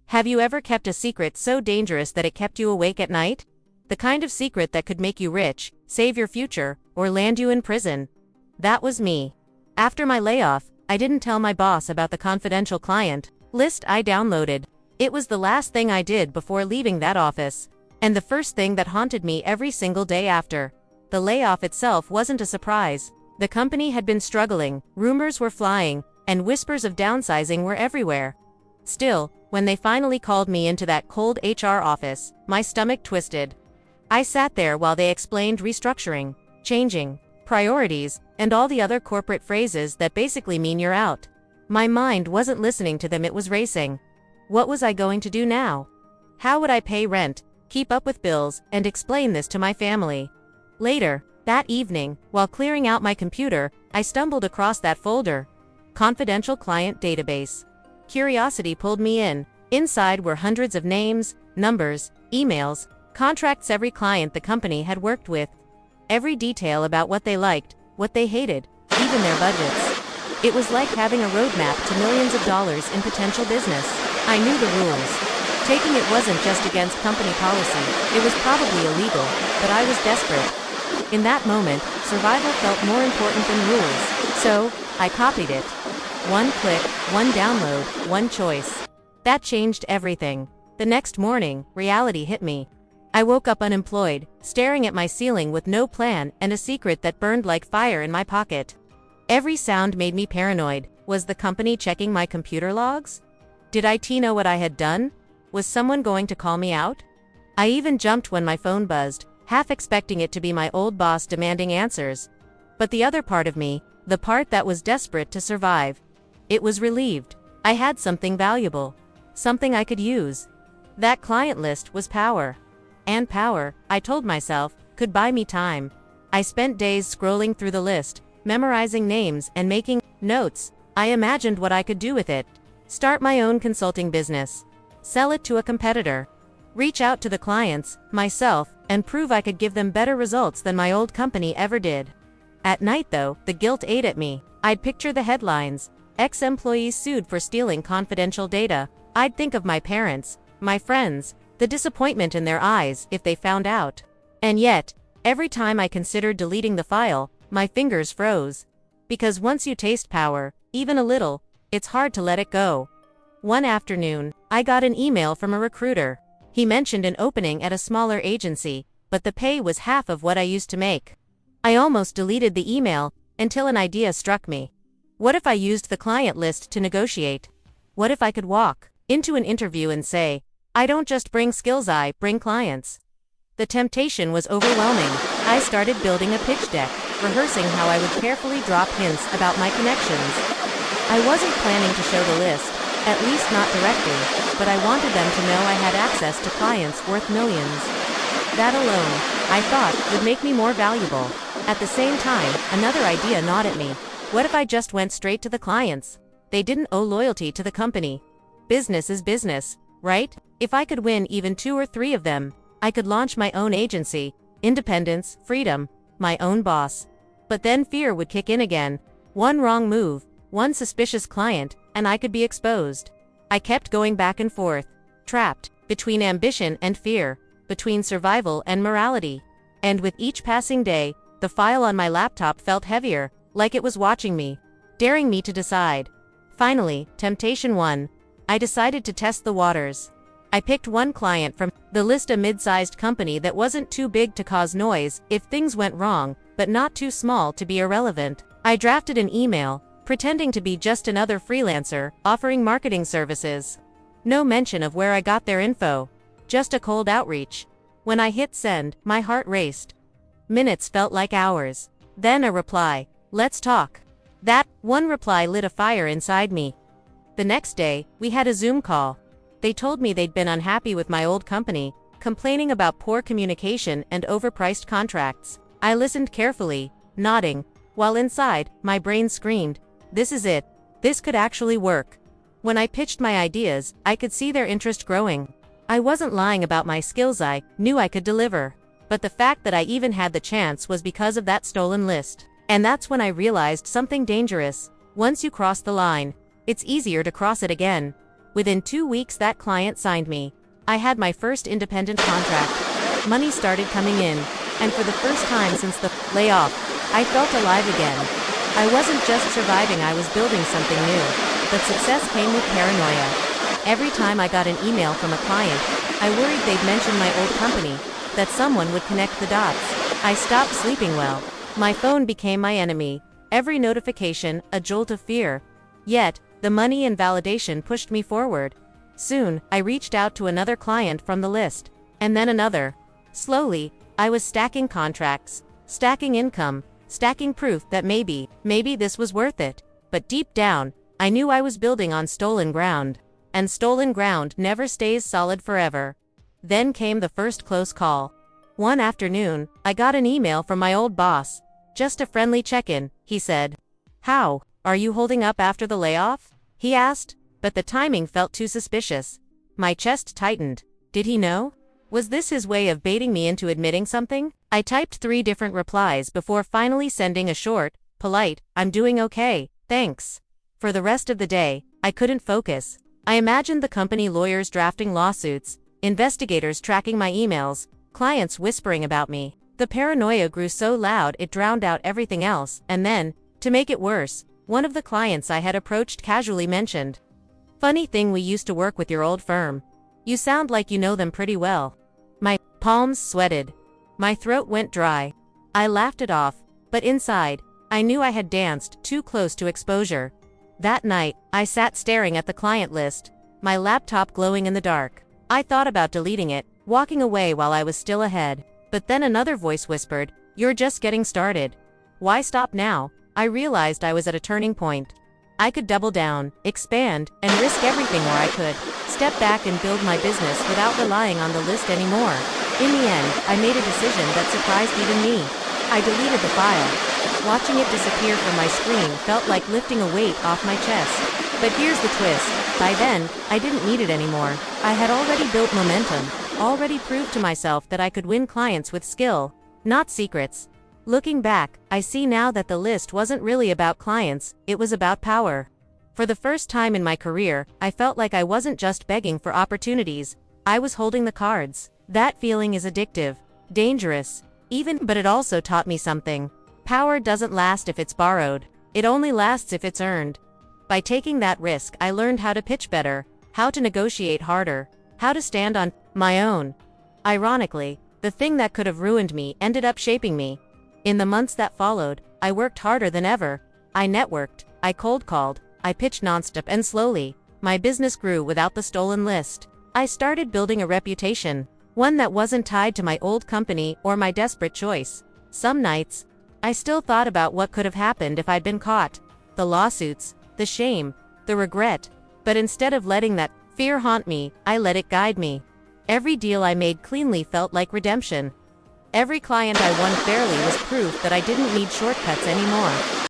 Have you ever kept a secret so dangerous that it kept you awake at night? The kind of secret that could make you rich, save your future, or land you in prison. That was me. After my layoff, I didn't tell my boss about the confidential client list I downloaded. It was the last thing I did before leaving that office, and the first thing that haunted me every single day after. The layoff itself wasn't a surprise. The company had been struggling, rumors were flying, and whispers of downsizing were everywhere. Still, when they finally called me into that cold HR office, my stomach twisted. I sat there while they explained restructuring, changing, priorities, and all the other corporate phrases that basically mean you're out. My mind wasn't listening to them, it was racing. What was I going to do now? How would I pay rent, keep up with bills, and explain this to my family? Later, that evening, while clearing out my computer, I stumbled across that folder. Confidential Client Database. Curiosity pulled me in. Inside were hundreds of names, numbers, emails, contracts, every client the company had worked with. Every detail about what they liked, what they hated, even their budgets. It was like having a roadmap to millions of dollars in potential business. I knew the rules. Taking it wasn't just against company policy, it was probably illegal, but I was desperate. In that moment, survival felt more important than rules, so I copied it. One click, one download, one choice. That changed everything. The next morning, reality hit me. I woke up unemployed, staring at my ceiling with no plan and a secret that burned like fire in my pocket. Every sound made me paranoid. Was the company checking my computer logs? Did IT know what I had done? Was someone going to call me out? I even jumped when my phone buzzed, half expecting it to be my old boss demanding answers. But the other part of me, the part that was desperate to survive, it was relieved. I had something valuable. Something I could use. That client list was power. And power, I told myself, could buy me time. I spent days scrolling through the list, memorizing names and making notes. I imagined what I could do with it. Start my own consulting business. Sell it to a competitor. Reach out to the clients, myself, and prove I could give them better results than my old company ever did. At night though, the guilt ate at me. I'd picture the headlines. Ex-employees sued for stealing confidential data. I'd think of my parents, my friends, the disappointment in their eyes if they found out. And yet, every time I considered deleting the file, my fingers froze. Because once you taste power, even a little, it's hard to let it go. One afternoon, I got an email from a recruiter. He mentioned an opening at a smaller agency, but the pay was half of what I used to make. I almost deleted the email, until an idea struck me. What if I used the client list to negotiate? What if I could walk into an interview and say, I don't just bring skills, I bring clients? The temptation was overwhelming. I started building a pitch deck, rehearsing how I would carefully drop hints about my connections. I wasn't planning to show the list, at least not directly, but I wanted them to know I had access to clients worth millions. That alone, I thought, would make me more valuable. At the same time, another idea gnawed at me. What if I just went straight to the clients? They didn't owe loyalty to the company. Business is business, right? If I could win even 2 or 3 of them, I could launch my own agency. Independence, freedom, my own boss. But then fear would kick in again. One wrong move, one suspicious client, and I could be exposed. I kept going back and forth, trapped between ambition and fear, between survival and morality. And with each passing day, the file on my laptop felt heavier, like it was watching me, daring me to decide. Finally, temptation won. I decided to test the waters. I picked one client from the list, a mid-sized company that wasn't too big to cause noise if things went wrong, but not too small to be irrelevant. I drafted an email, pretending to be just another freelancer, offering marketing services. No mention of where I got their info. Just a cold outreach. When I hit send, my heart raced. Minutes felt like hours. Then a reply. Let's talk. That one reply lit a fire inside me. The next day, we had a Zoom call. They told me they'd been unhappy with my old company, complaining about poor communication and overpriced contracts. I listened carefully, nodding, while inside, my brain screamed, this is it. This could actually work. When I pitched my ideas, I could see their interest growing. I wasn't lying about my skills, I knew I could deliver. But the fact that I even had the chance was because of that stolen list. And that's when I realized something dangerous. Once you cross the line, it's easier to cross it again. Within 2 weeks that client signed me. I had my first independent contract. Money started coming in, and for the first time since the layoff, I felt alive again. I wasn't just surviving, I was building something new. But success came with paranoia. Every time I got an email from a client, I worried they'd mention my old company, that someone would connect the dots. I stopped sleeping well. My phone became my enemy. Every notification, a jolt of fear. Yet, the money and validation pushed me forward. Soon, I reached out to another client from the list, and then another. Slowly, I was stacking contracts, stacking income, stacking proof that maybe this was worth it. But deep down, I knew I was building on stolen ground. And stolen ground never stays solid forever. Then came the first close call. One afternoon, I got an email from my old boss. Just a friendly check-in, he said. "How are you holding up after the layoff?" he asked, but the timing felt too suspicious. My chest tightened. Did he know? Was this his way of baiting me into admitting something? I typed 3 different replies before finally sending a short, polite, "I'm doing okay, thanks." For the rest of the day, I couldn't focus. I imagined the company lawyers drafting lawsuits, investigators tracking my emails, clients whispering about me. The paranoia grew so loud it drowned out everything else, and then, to make it worse, one of the clients I had approached casually mentioned, "Funny thing, we used to work with your old firm. You sound like you know them pretty well." My palms sweated. My throat went dry. I laughed it off, but inside, I knew I had danced too close to exposure. That night, I sat staring at the client list, my laptop glowing in the dark. I thought about deleting it, walking away while I was still ahead. But then another voice whispered, "You're just getting started. Why stop now?" I realized I was at a turning point. I could double down, expand, and risk everything, or I could step back and build my business without relying on the list anymore. In the end, I made a decision that surprised even me. I deleted the file. Watching it disappear from my screen felt like lifting a weight off my chest. But here's the twist. By then, I didn't need it anymore. I had already built momentum, already proved to myself that I could win clients with skill, not secrets. Looking back, I see now that the list wasn't really about clients, it was about power. For the first time in my career, I felt like I wasn't just begging for opportunities, I was holding the cards. That feeling is addictive, dangerous, but it also taught me something. Power doesn't last if it's borrowed. It only lasts if it's earned. By taking that risk, I learned how to pitch better, how to negotiate harder, how to stand on my own. Ironically, the thing that could have ruined me ended up shaping me. In the months that followed, I worked harder than ever. I networked, I cold called, I pitched nonstop, and slowly, my business grew without the stolen list. I started building a reputation, one that wasn't tied to my old company or my desperate choice. Some nights, I still thought about what could have happened if I'd been caught. The lawsuits, the shame, the regret. But instead of letting that fear haunt me, I let it guide me. Every deal I made cleanly felt like redemption. Every client I won fairly was proof that I didn't need shortcuts anymore.